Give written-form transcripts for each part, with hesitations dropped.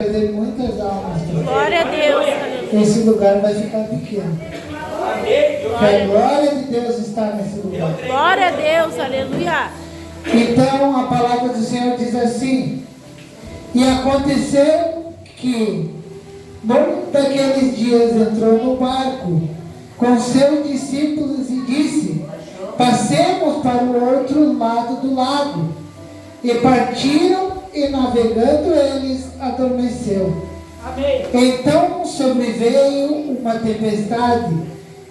Perder muitas almas. Glória a Deus. Aleluia. Esse lugar vai ficar pequeno. Que a glória de Deus está nesse lugar. Glória a Deus. Aleluia. Então a palavra do Senhor diz assim: e aconteceu que num daqueles dias entrou no barco com seus discípulos e disse: passemos para o outro lado do lago. E partiram, e navegando eles adormeceu. Amém. Então sobreveio uma tempestade,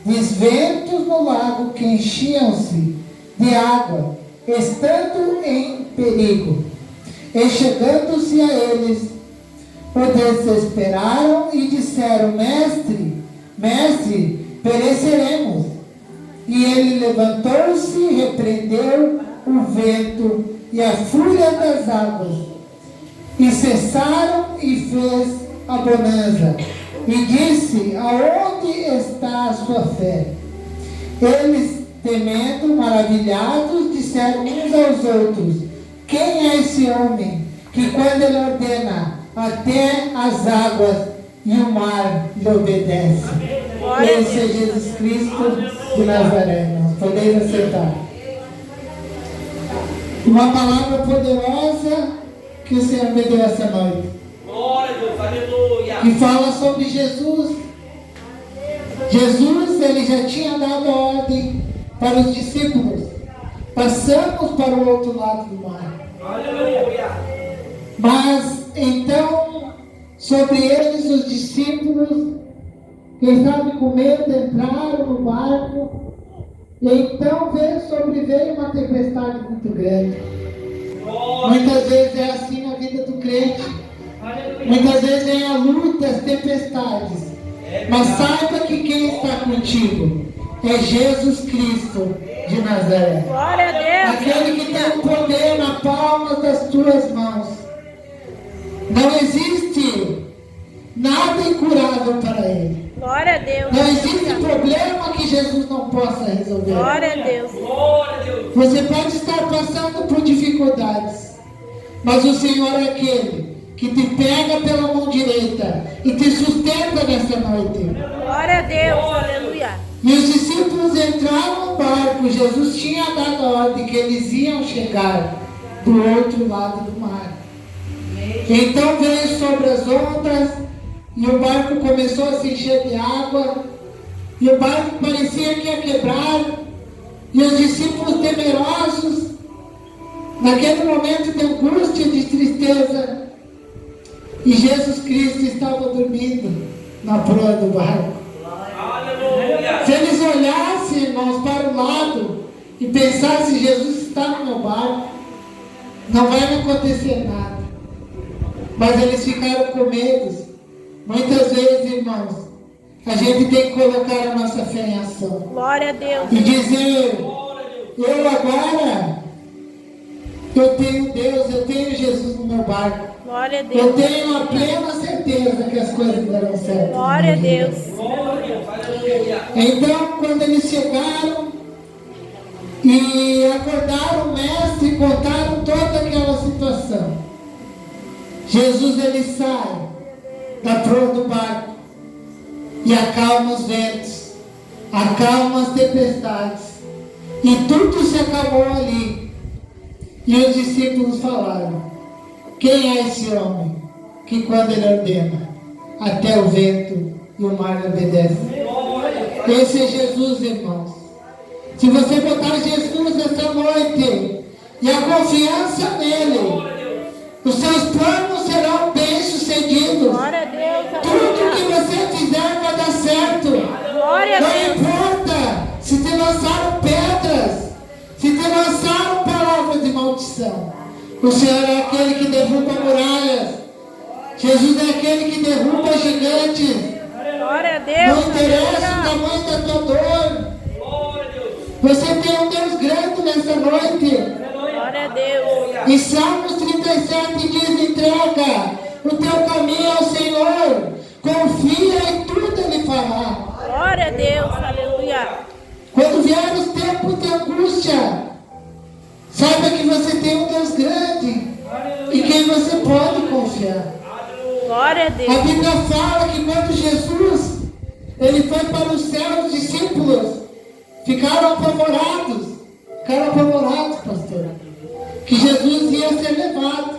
ventos no lago que enchiam-se de água, estando em perigo. E chegando-se a eles, o desesperaram e disseram: Mestre, pereceremos. E ele levantou-se e repreendeu o vento e a fúria das águas, e cessaram, e fez a bonança. E disse: aonde está a sua fé? Eles, temendo, maravilhados, disseram uns aos outros: quem é esse homem que, quando ele ordena, até as águas e o mar lhe obedecem? Esse é Jesus Cristo de Nazaré. Irmãos, podeis aceitar. Uma palavra poderosa que o Senhor me deu essa noite. Glória a Deus, aleluia. Que fala sobre Jesus. Jesus, ele já tinha dado a ordem para os discípulos: passamos para o outro lado do mar. Aleluia. Mas então, sobre eles, os discípulos, quem sabe com medo, entraram no barco. E então sobreveio uma tempestade muito grande. Muitas vezes é assim na vida do crente. Muitas vezes vem a luta, as tempestades. Mas saiba que quem está contigo é Jesus Cristo de Nazaré. Glória a Deus. Aquele que tem o poder na palma das tuas mãos. Não existe nada incurável para Ele. Glória a Deus. Não existe problema que Jesus não possa resolver. Glória a Deus. Glória a Deus. Você pode estar passando por dificuldades, mas o Senhor é aquele que te pega pela mão direita e te sustenta nessa noite. Glória a Deus. Aleluia. E os discípulos entraram no barco. Jesus tinha dado a ordem que eles iam chegar do outro lado do mar. Então veio sobre as ondas, e o barco começou a se encher de água, e o barco parecia que ia quebrar, e os discípulos temerosos, naquele momento de angústia, de tristeza, e Jesus Cristo estava dormindo na proa do barco. Aleluia. Se eles olhassem, irmãos, para o lado e pensassem: Jesus está no meu barco, não vai me acontecer nada. Mas eles ficaram com medo. Muitas vezes, irmãos, a gente tem que colocar a nossa fé em ação. Glória a Deus. E dizer: eu agora, eu tenho Deus, eu tenho Jesus no meu barco. Glória a Eu Deus. tenho a plena certeza que as coisas darão certo. Glória a Deus. Glória a Deus, aleluia. Então, quando eles chegaram e acordaram o mestre e contaram toda aquela situação, Jesus, ele sai da proa do barco e acalma os ventos, acalma as tempestades, e tudo se acabou ali. E os discípulos falaram: quem é esse homem que, quando ele ordena, até o vento e o mar lhe obedecem? Esse é Jesus, irmãos. Se você botar Jesus nessa noite e a confiança nele, os seus planos serão bem-sucedidos. Glória a Deus. Tudo que Aleluia. você fizer vai dar certo. Glória a Não Deus. importa se te lançaram pedras, se te lançaram palavras de maldição. O Senhor é aquele que derruba muralhas. Jesus é aquele que derruba gigantes. Glória a Não Deus. interessa o Aleluia. tamanho da tua dor. Glória a Deus. Você tem um Deus grande nessa noite. Glória a Deus. Em Salmos 37 diz: entrega o teu caminho ao Senhor, confia em tudo Ele fará. Glória a Deus. Aleluia. Quando vier os tempos de angústia, saiba que você tem um Deus grande e quem você pode confiar. Glória a A Deus. Bíblia fala que quando Jesus ele foi para o céu, os discípulos ficaram apavorados. Ficaram apavorados, pastor. Que Jesus ia ser levado.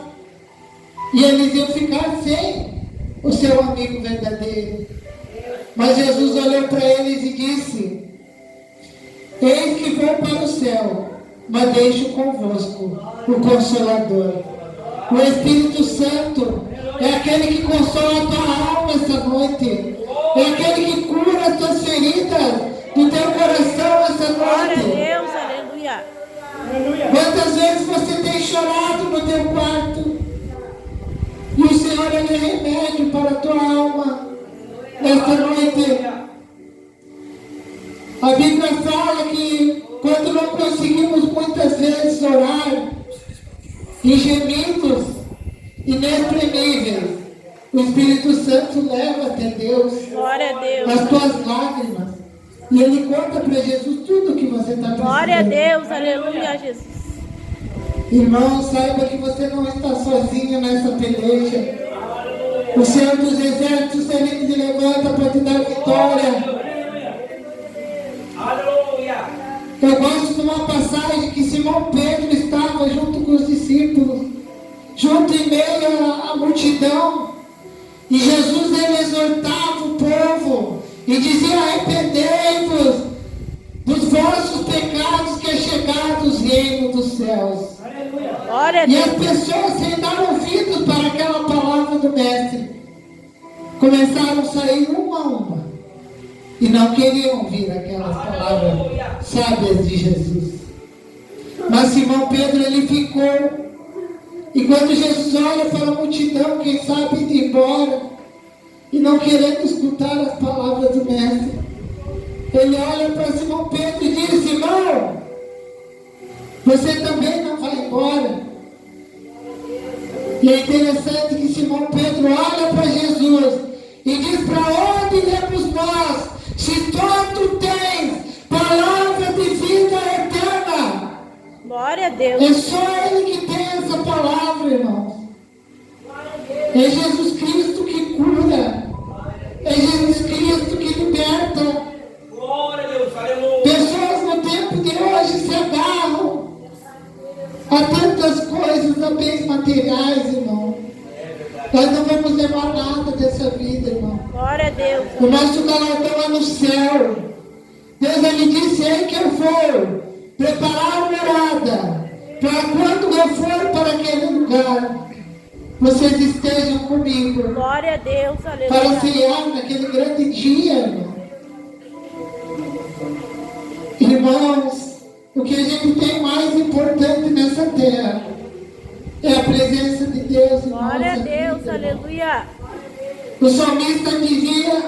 E eles iam ficar sem o seu amigo verdadeiro. Mas Jesus olhou para eles e disse: eis que vou para o céu, mas deixo convosco o Consolador. O Espírito Santo é aquele que consola a tua alma essa noite. É aquele que cura as tuas feridas do teu coração essa Glória a noite. Deus. Aleluia. Quantas vezes você tem chorado no teu quarto e o Senhor ele é remédio para a tua alma nesta noite. A Bíblia fala que quando não conseguimos muitas vezes orar em gemidos inexprimíveis, o Espírito Santo leva até Deus Glória a Deus. as tuas lágrimas e Ele conta para Jesus tudo o que você está precisando. Glória a Deus. Aleluia, Jesus. Irmão, saiba que você não está sozinho nessa peleja. O Senhor dos Exércitos, Ele se levanta para te dar vitória. Aleluia. Eu gosto de uma passagem que Simão Pedro estava junto com os discípulos, junto em meio à multidão. E Jesus ele exortava o povo e dizia: arrependei-vos dos vossos pecados, que é chegado o reino dos céus. Glória a E as Deus. pessoas, sem dar ouvidos para aquela palavra do Mestre, começaram a sair uma a uma. E não queriam ouvir aquelas palavras sábias de Jesus. Mas Simão Pedro, ele ficou. E quando Jesus olha para a multidão, quem sabe ir embora, e não querendo escutar as palavras do Mestre, ele olha para Simão Pedro e diz: Simão, você também não vai embora? E é interessante que Simão Pedro olha para Jesus e diz: para onde iremos nós, se tu tens palavra de vida eterna? Glória a É Deus. só Ele que tem essa palavra, irmãos. É Jesus Cristo que cura. É Jesus Cristo que liberta. Glória a Deus. Aleluia. Pessoas no tempo de hoje se agarram a tantas coisas, a bens materiais, irmão. Nós não vamos levar nada dessa vida, irmão. Glória a Deus. O nosso galardão é no céu. Deus ele disse: ei que eu vou preparar uma morada, para quando eu for para aquele lugar, vocês estejam comigo, Glória a Deus. para Aleluia. ceiar naquele grande dia, irmão. Irmãos, o que a gente tem mais importante nessa terra é a presença de Deus em Glória a nossa Deus. vida, irmão. Aleluia. O salmista dizia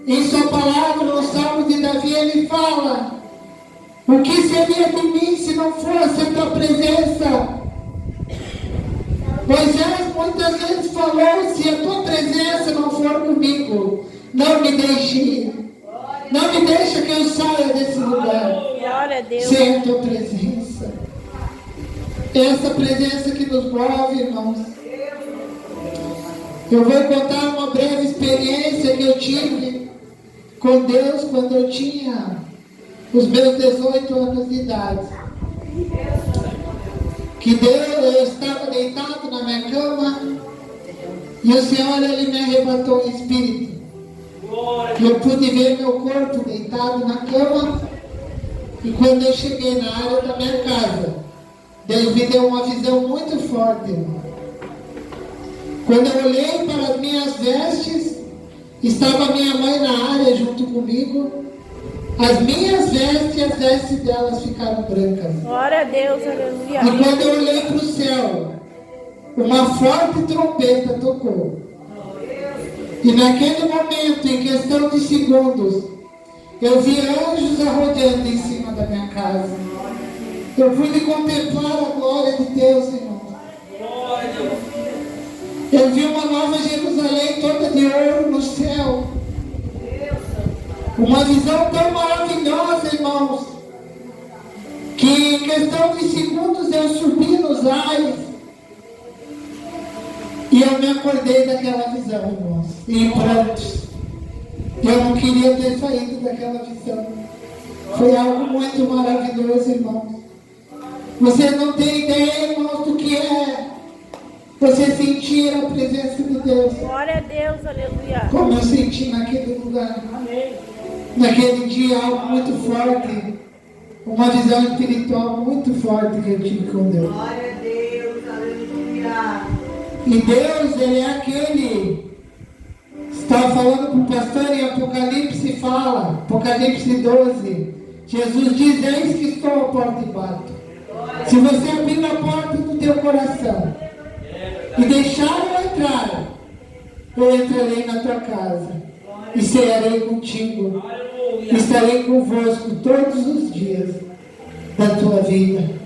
em sua palavra, no Salmo de Davi, ele fala: o que seria de mim se não fosse a tua presença? Moisés muitas vezes falou: se a tua presença não for comigo, não me deixe ir. Não me deixa que eu saia desse lugar Glória a Deus. sem a tua presença. Essa presença que nos move, irmãos. Eu vou contar uma breve experiência que eu tive com Deus quando eu tinha os meus 18 anos de idade. Que Deus, eu estava deitado na minha cama e o Senhor ele me arrebatou em espírito. Glória a E eu pude ver meu corpo deitado na cama. E quando eu cheguei na área da minha casa, Deus me deu uma visão muito forte, irmão. Quando eu olhei para as minhas vestes, estava minha mãe na área junto comigo. As minhas vestes e as vestes delas ficaram brancas. Glória a Deus. Aleluia. E quando eu olhei para o céu, uma forte trombeta tocou. E naquele momento, em questão de segundos, eu vi anjos arrodeando em cima da minha casa. Eu pude contemplar a glória de Deus, irmão. Glória a Deus. Eu vi uma nova Jerusalém toda de ouro no céu. Uma visão tão maravilhosa, irmãos, que em questão de segundos eu subi nos ares. E eu me acordei daquela visão, irmãos, em prantos. Eu não queria ter saído daquela visão. Foi algo muito maravilhoso, irmãos. Você não tem ideia, irmãos, do que é você sentir a presença de Deus. Glória a Deus, aleluia. Como eu senti naquele lugar. Naquele dia, algo muito forte. Uma visão espiritual muito forte que eu tive com Deus. Glória a Deus, aleluia. E Deus, Ele é aquele. Estava falando com o pastor em Apocalipse, fala, Apocalipse 12. Jesus diz: eis que estou à porta e bato. Se você abrir a porta do teu coração e deixar eu entrar, eu entrarei na tua casa e cearei contigo. Estarei convosco todos os dias da tua vida.